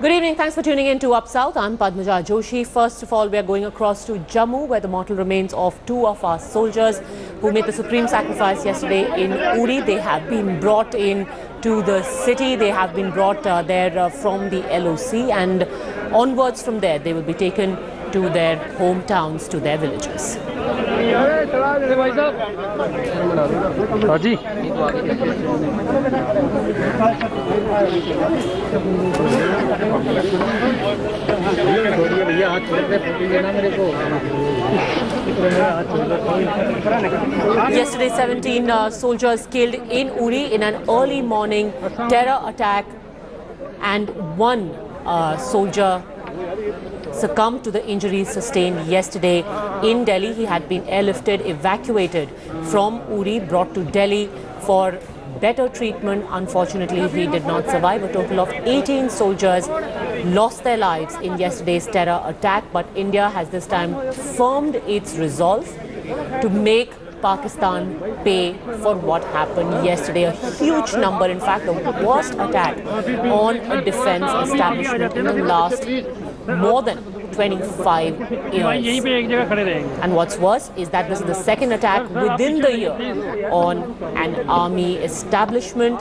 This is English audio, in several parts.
Good evening. Thanks for tuning in to Up South. I'm Padmaja Joshi. First of all, we are going across to Jammu, where the mortal remains of two of our soldiers who made the supreme sacrifice yesterday in Uri. They have been brought in to the city. They have been brought there from the LOC, and onwards from there, they will be taken to their hometowns, to their villages. Yesterday, 17 soldiers killed in Uri in an early morning terror attack, and one soldier succumbed to the injuries sustained yesterday in Delhi. He had been airlifted, evacuated from Uri, brought to Delhi for better treatment. Unfortunately, he did not survive. A total of 18 soldiers lost their lives in yesterday's terror attack, but India has this time firmed its resolve to make Pakistan pay for what happened yesterday. A huge number, in fact, the worst attack on a defense establishment in the last more than 25 years. And what's worse is that this is the second attack within the year on an army establishment.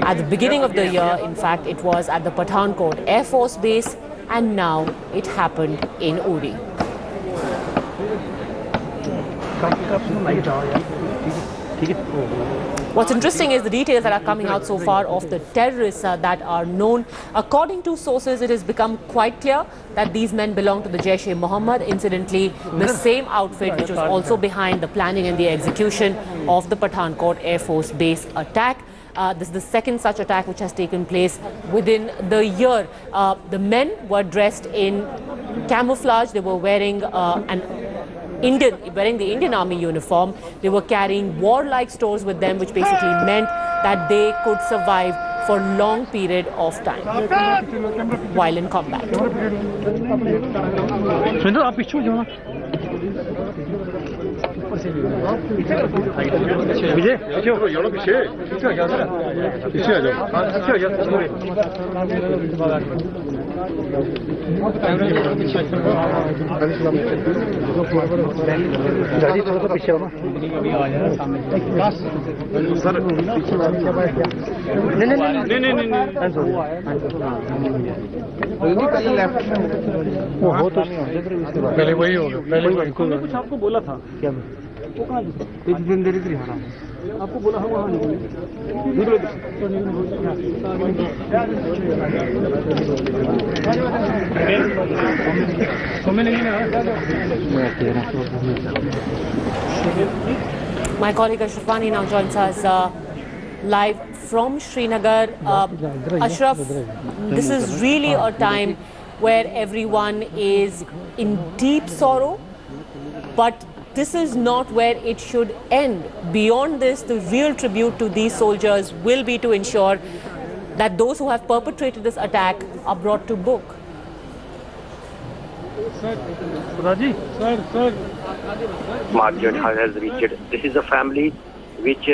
At the beginning of the year, in fact, it was at the Pathankot Air Force Base, and now it happened in Uri. What's interesting is the details that are coming out so far of the terrorists that are known. According to sources, it has become quite clear that these men belong to the Jaish-e-Mohammed. Incidentally, the same outfit which was also behind the planning and the execution of the Pathankot Air Force Base attack. This is the second such attack which has taken place within the year. The men were dressed in camouflage. They were wearing wearing the Indian Army uniform. They were carrying warlike stores with them, which basically meant that they could survive for a long period of time while in combat. पहले वही हो गया पहले कुछ आपको बोला था क्या आपको बोला हम वहाँ My colleague Ashrafani now joins us live from Srinagar. Ashraf, this is really a time where everyone is in deep sorrow, but this is not where it should end. Beyond this, the real tribute to these soldiers will be to ensure that those who have perpetrated this attack are brought to book. Martyr has reached. This is a family which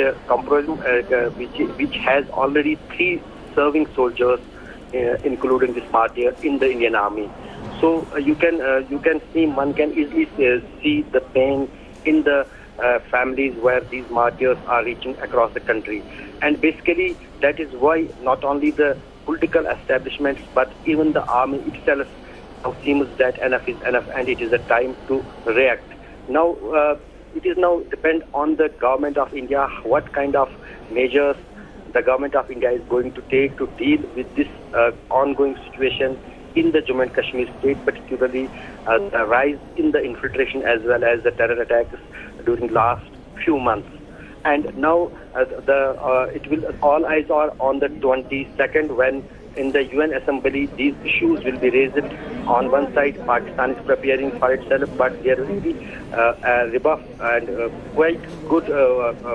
which has already 3 serving soldiers, including this martyr, in the Indian Army. So you can see, one can easily see the pain in the families where these martyrs are reaching across the country. And basically that is why not only the political establishments but even the army itself now seems that enough is enough and it is a time to react. Now it is now depend on the government of India what kind of measures the government of India is going to take to deal with this ongoing situation in the Jammu and Kashmir state, particularly the rise in the infiltration as well as the terror attacks during the last few months. And now all eyes are on the 22nd when in the UN Assembly these issues will be raised. On one side, Pakistan is preparing for itself, but there will be a rebuff and quite good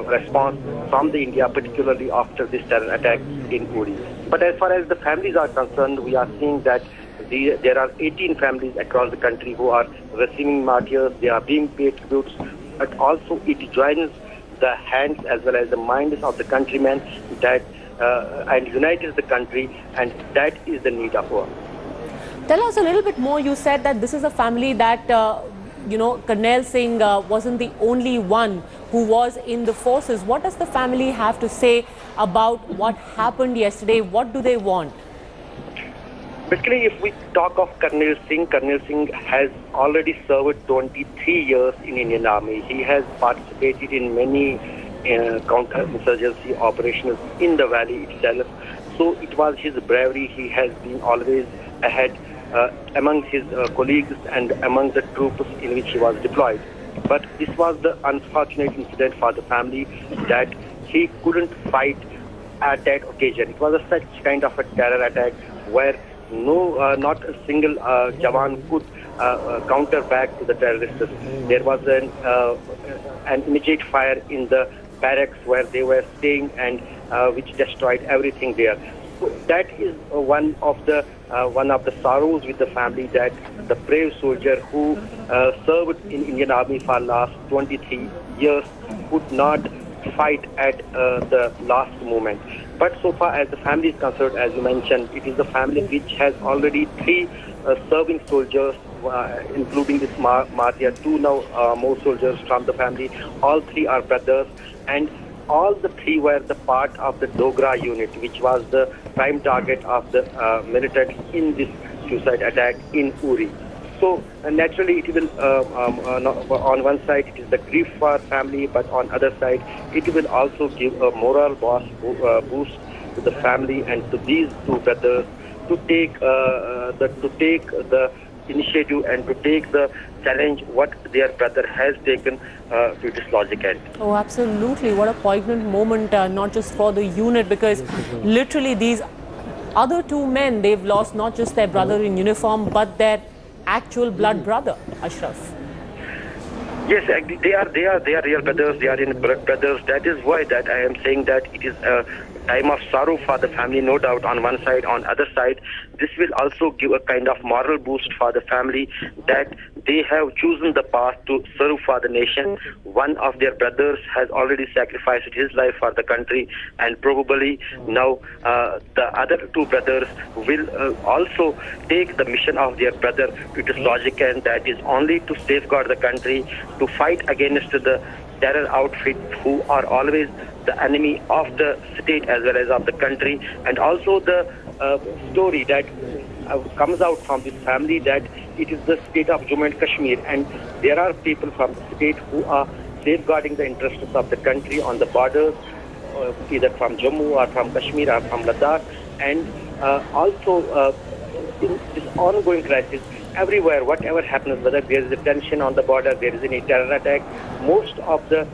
response from the India, particularly after this terror attack in Uri. But as far as the families are concerned, we are seeing that there are 18 families across the country who are receiving martyrs. They are being paid tributes, but also it joins the hands as well as the minds of the countrymen that and united the country, and that is the need of war. Tell us a little bit more. You said that this is a family that, Karnail Singh wasn't the only one who was in the forces. What does the family have to say about what happened yesterday? What do they want? Basically, if we talk of Karnail Singh has already served 23 years in Indian Army. He has participated in many counter-insurgency operations in the valley itself. So it was his bravery. He has been always ahead among his colleagues and among the troops in which he was deployed. But this was the unfortunate incident for the family that he couldn't fight at that occasion. It was such kind of a terror attack where not a single Jawan could counter back to the terrorists. There was an immediate fire in the barracks where they were staying, and which destroyed everything there. So that is one of the sorrows with the family, that the brave soldier who served in Indian Army for last 23 years could not fight at the last moment. But so far as the family is concerned, as you mentioned, it is a family which has already 3 serving soldiers, including this Martyr, 2 now more soldiers from the family. All 3 are brothers, and all the 3 were the part of the Dogra unit, which was the prime target of the militants in this suicide attack in Uri. So naturally, it will on one side it is the grief for family, but on other side it will also give a moral boost to the family and to these 2 brothers to take the initiative and to take the challenge what their brother has taken to its logic end. Oh, absolutely. What a poignant moment, not just for the unit, because literally these other 2 men, they've lost not just their brother in uniform, but their actual blood brother, Ashraf. Yes, they are real brothers. They are in blood brothers. That is why that I am saying that it is a time of sorrow for the family, no doubt, on one side. On other side, this will also give a kind of moral boost for the family that they have chosen the path to serve for the nation. One of their brothers has already sacrificed his life for the country, and probably now the other 2 brothers will also take the mission of their brother to its logic, and that is only to safeguard the country, to fight against the terror outfit who are always the enemy of the state as well as of the country. And also the story that comes out from this family, that it is the state of Jammu and Kashmir, and there are people from the state who are safeguarding the interests of the country on the borders, either from Jammu or from Kashmir or from Ladakh. And also in this ongoing crisis, everywhere, whatever happens, whether there is a tension on the border, there is any terror attack, most of the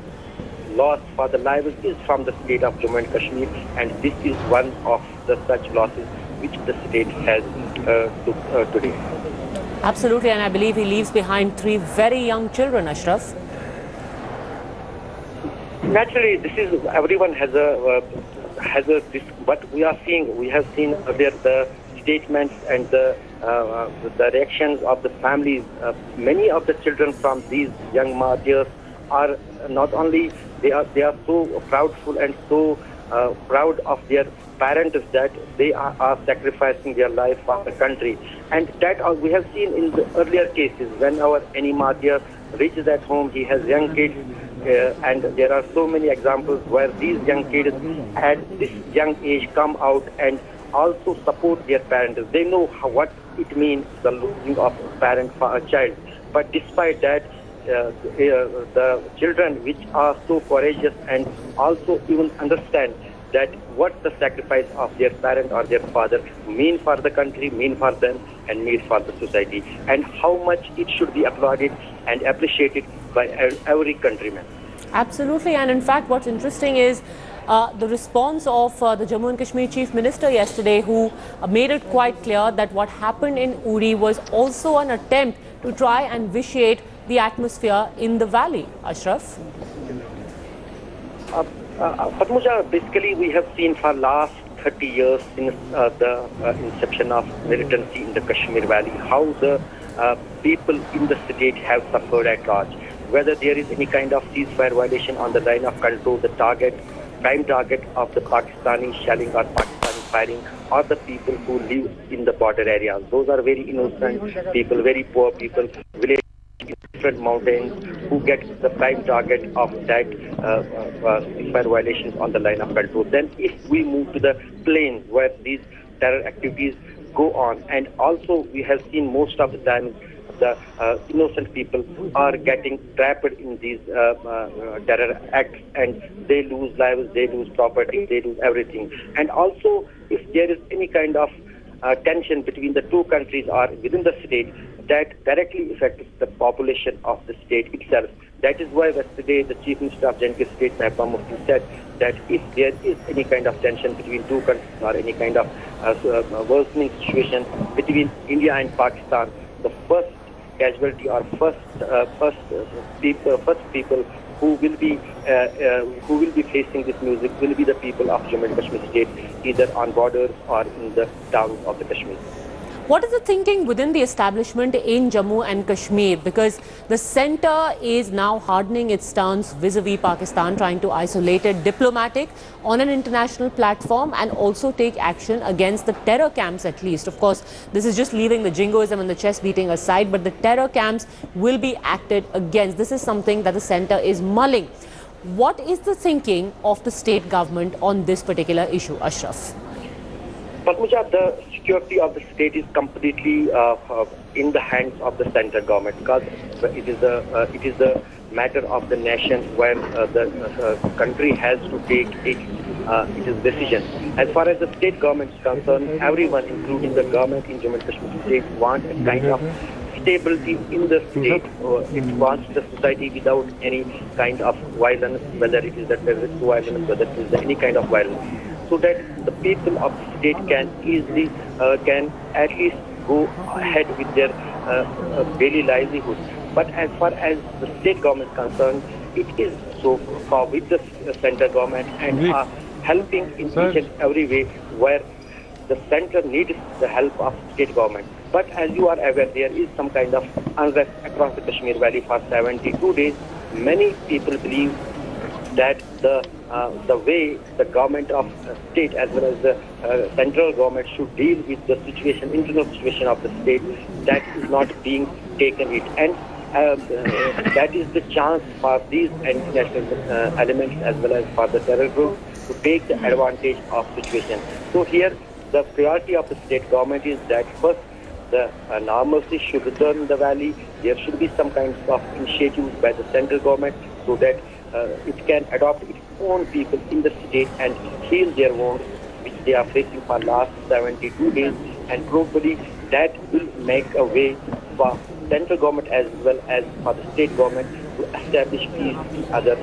loss for the lives is from the state of Jammu and Kashmir, and this is one of the such losses which the state has today. Absolutely, and I believe he leaves behind 3 very young children, Ashraf. Naturally, this is everyone has this. But we have seen earlier the statements and the reactions of the families. Many of the children from these young martyrs are not only they are so proudful and so proud of their parents that they are sacrificing their life for the country, and that we have seen in the earlier cases when any martyr reaches at home, he has young kids, and there are so many examples where these young kids at this young age come out and also support their parents. They know what it means, the losing of a parent for a child, but despite that, the children which are so courageous and also even understand that what the sacrifice of their parent or their father mean for the country, mean for them, and mean for the society, and how much it should be applauded and appreciated by every countryman. Absolutely, and in fact what's interesting is the response of the Jammu and Kashmir Chief Minister yesterday, who made it quite clear that what happened in Uri was also an attempt to try and vitiate the atmosphere in the valley. Ashraf? Padmuja, basically we have seen for last 30 years since the inception of militancy in the Kashmir Valley, how the people in the state have suffered at large. Whether there is any kind of ceasefire violation on the line of control, the target prime target of the Pakistani shelling or Pakistani firing are the people who live in the border areas. Those are very innocent people, very poor people, village in different mountains, who get the prime target of that ceasefire violations on the line of control. Then if we move to the plains where these terror activities go on, and also we have seen most of the time the innocent people are getting trapped in these terror acts, and they lose lives, they lose property, they lose everything. And also, if there is any kind of tension between the two countries or within the state, that directly affects the population of the state itself. That is why yesterday the Chief Minister of Jammu State, Mahbub Mufti, said that if there is any kind of tension between two countries or any kind of worsening situation between India and Pakistan, the first casualty or first people who will be facing this music will be the people of Jammu and Kashmir state, either on borders or in the towns of the Kashmir. What is the thinking within the establishment in Jammu and Kashmir? Because the centre is now hardening its stance vis-a-vis Pakistan, trying to isolate it diplomatic on an international platform and also take action against the terror camps at least. Of course, this is just leaving the jingoism and the chest beating aside, but the terror camps will be acted against. This is something that the centre is mulling. What is the thinking of the state government on this particular issue, Ashraf? Padmaja, the security of the state is completely in the hands of the central government, because it is the matter of the nation where the country has to take its decision. As far as the state government is concerned, everyone, including the government in Jammu and Kashmir state, want a kind of stability in the state. It wants the society without any kind of violence, whether it is the terrorist violence, whether it is any kind of violence, so that the people of the state can easily, can at least go ahead with their daily livelihood. But as far as the state government is concerned, it is so far with the central government and are helping in each and every way where the center needs the help of state government. But as you are aware, there is some kind of unrest across the Kashmir Valley for 72 days. Many people believe that the way the government of state as well as the central government should deal with the situation, internal situation of the state, that is not being taken it. And that is the chance for these international elements as well as for the terror group to take the advantage of situation. So here the priority of the state government is that first the normalcy should return in the valley. There should be some kinds of initiatives by the central government so that it can adopt its own people in the state and heal their wounds which they are facing for last 72 days, and probably that will make a way for central government as well as for the state government to establish peace in other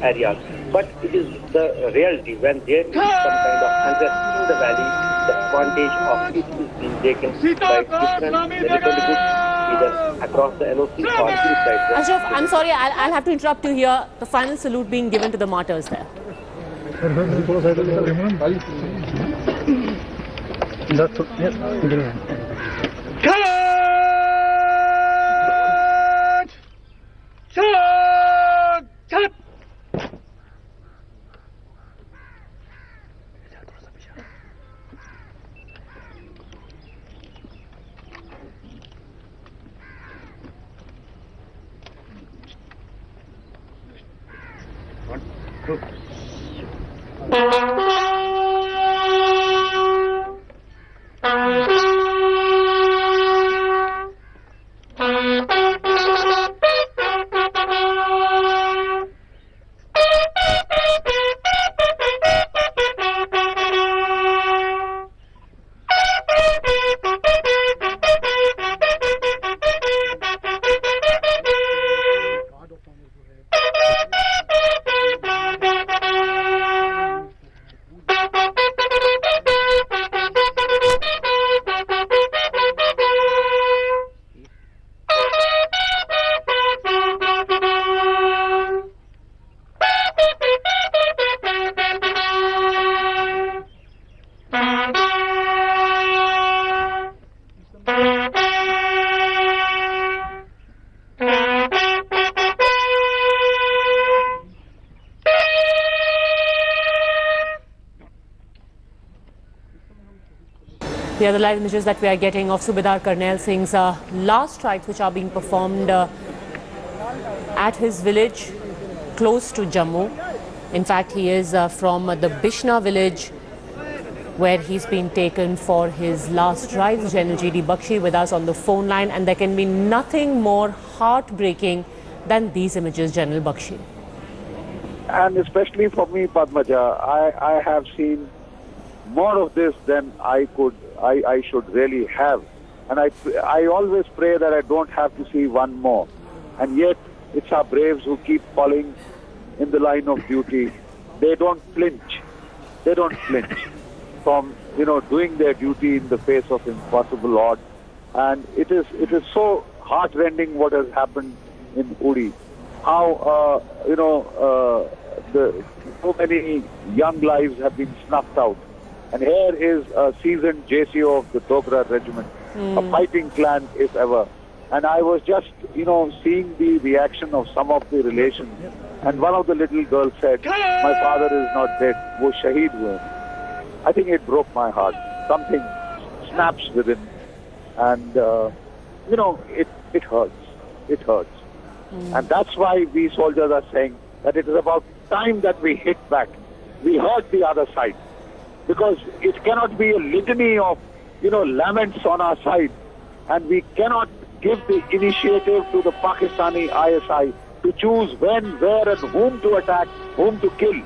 areas. But it is the reality when there is some kind of unrest in the valley, the advantage of it is being taken by different military groups, either across the LOC or inside. Ashraf, I'm sorry, I'll have to interrupt you here. The final salute being given to the martyrs there. Here are the live images that we are getting of Subedar Karnail Singh's last rites, which are being performed at his village close to Jammu. In fact, he is from the Bishna village, where he's been taken for his last rites. General G.D. Bakshi with us on the phone line, and there can be nothing more heartbreaking than these images, General Bakshi. And especially for me, Padmaja, I have seen more of this than I should really have. And I always pray that I don't have to see one more. And yet, it's our braves who keep falling in the line of duty. They don't flinch. They don't flinch from, doing their duty in the face of impossible odds. And it is so heartrending what has happened in Uri. How, so many young lives have been snuffed out. And here is a seasoned JCO of the Dogra regiment, a fighting clan if ever. And I was just, seeing the reaction of some of the relations. And one of the little girls said, "My father is not dead, wo shaheed hue." I think it broke my heart. Something snaps within. And, it hurts. It hurts. And that's why we soldiers are saying that it is about time that we hit back. We hurt the other side. Because it cannot be a litany of, laments on our side. And we cannot give the initiative to the Pakistani ISI to choose when, where and whom to attack, whom to kill.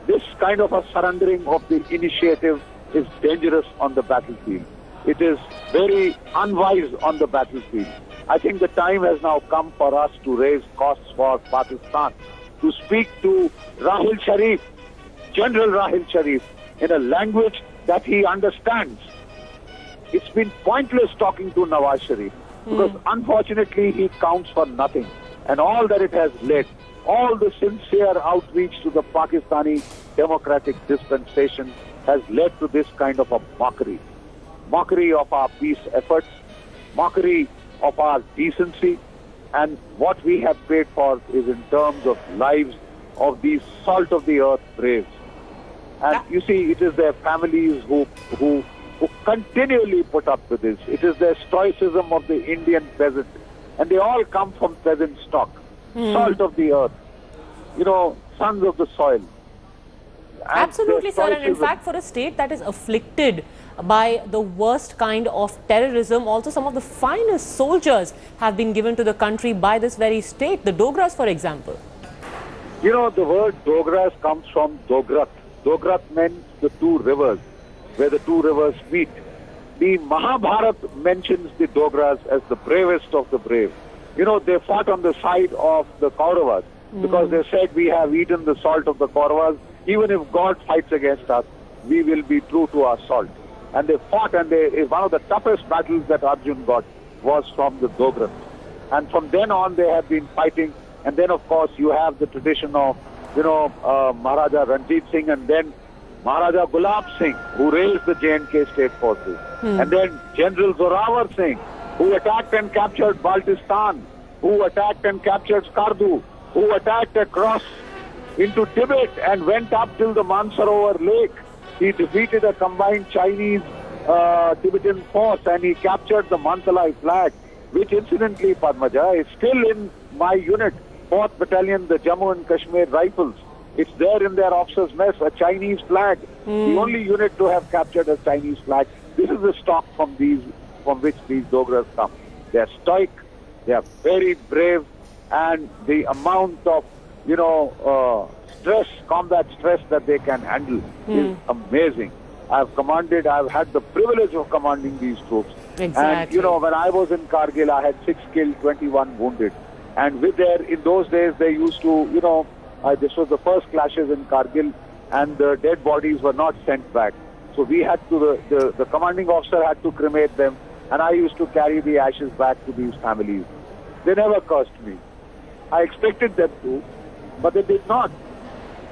This kind of a surrendering of the initiative is dangerous on the battlefield. It is very unwise on the battlefield. I think the time has now come for us to raise costs for Pakistan, to speak to Rahil Sharif, General Rahil Sharif, in a language that he understands. It's been pointless talking to Nawaz Sharif because unfortunately he counts for nothing. And all that it has led, all the sincere outreach to the Pakistani democratic dispensation has led to this kind of a mockery. Mockery of our peace efforts, mockery of our decency, and what we have paid for is in terms of lives of these salt of the earth braves. And you see, it is their families who continually put up with this. It is their stoicism of the Indian peasant. And they all come from peasant stock. Salt of the earth. Sons of the soil. And absolutely, sir. And in fact, for a state that is afflicted by the worst kind of terrorism, also some of the finest soldiers have been given to the country by this very state. The Dogras, for example. The word Dogras comes from Dograt. Dograt meant the two rivers, where the two rivers meet. The Mahabharata mentions the Dogras as the bravest of the brave. They fought on the side of the Kauravas because they said, we have eaten the salt of the Kauravas. Even if God fights against us, we will be true to our salt. And they fought, and one of the toughest battles that Arjun got was from the Dogras. And from then on, they have been fighting. And then, of course, you have the tradition of, Maharaja Ranjit Singh, and then Maharaja Gulab Singh, who raised the J&K state forces. And then General Zorawar Singh, who attacked and captured Baltistan, who attacked and captured Skardu, who attacked across into Tibet and went up till the Mansarovar Lake. He defeated a combined Chinese Tibetan force, and he captured the Mansalai flag, which incidentally, Padmaja, is still in my unit, 4th Battalion, the Jammu and Kashmir Rifles. It's there in their officers' mess, a Chinese flag. The only unit to have captured a Chinese flag. This is the stock from which these Dogras come. They are stoic, they are very brave, and the amount of, combat stress that they can handle is amazing. I've had the privilege of commanding these troops. Exactly. And, when I was in Kargil, I had 6 killed, 21 wounded. And in those days, they used to, this was the first clashes in Kargil, and the dead bodies were not sent back. So we had to, the commanding officer had to cremate them, and I used to carry the ashes back to these families. They never cursed me. I expected them to, but they did not.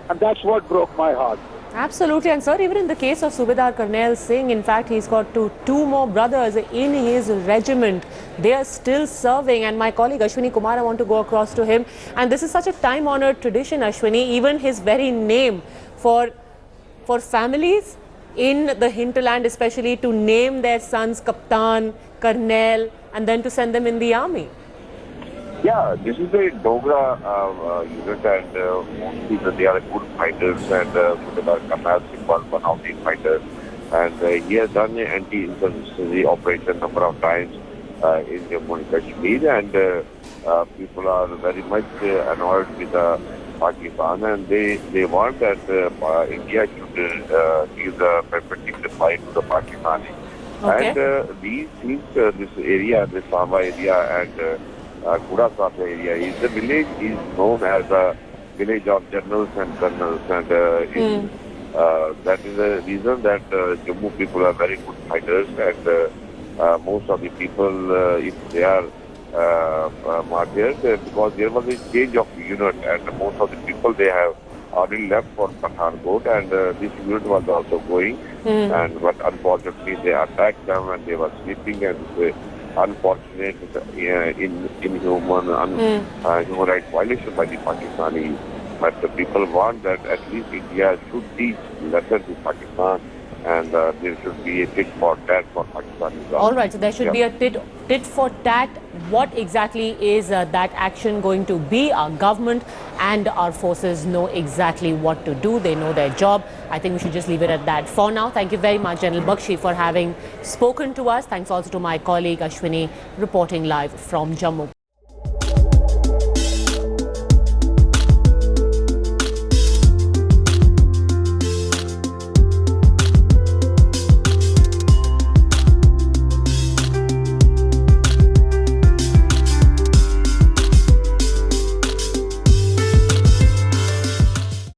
And that's what broke my heart. Absolutely. And sir, even in the case of Subedar Karnail Singh, in fact, he's got two more brothers in his regiment. They are still serving. And my colleague Ashwini Kumar, I want to go across to him. And this is such a time-honored tradition, Ashwini. Even his very name for families in the hinterland, especially to name their sons Kaptan, Karnail, and then to send them in the army? Yeah, this is a Dogra unit, and mostly they are good fighters, and Subedar Karnail Singh was one of the fighters. And he has done an anti-insurgency operation number of times in Jammu and Kashmir, and people are very much annoyed with Pakistan, and they want that India should give the perspective reply to the Pakistani. Okay. And these things, this area, this Samba area, and Kudasasa area, the village is known as a village of generals and colonels, and that is the reason that Jammu people are very good fighters, and most of the people, if they are martyrs, because there was a change of unit, and most of the people, they have already left for Pathankot, and this unit was also going, and but unfortunately they attacked them and they were sleeping, and unfortunate, inhuman, human rights violation by the Pakistanis. But the people want that at least India should teach lesson to Pakistan, and there should be a tit for tat for Pakistan. All right, so there should be a tit for tat. What exactly is that action going to be? Our government and our forces know exactly what to do. They know their job. I think we should just leave it at that. For now, thank you very much, General Bakshi, for having spoken to us. Thanks also to my colleague Ashwini, reporting live from Jammu.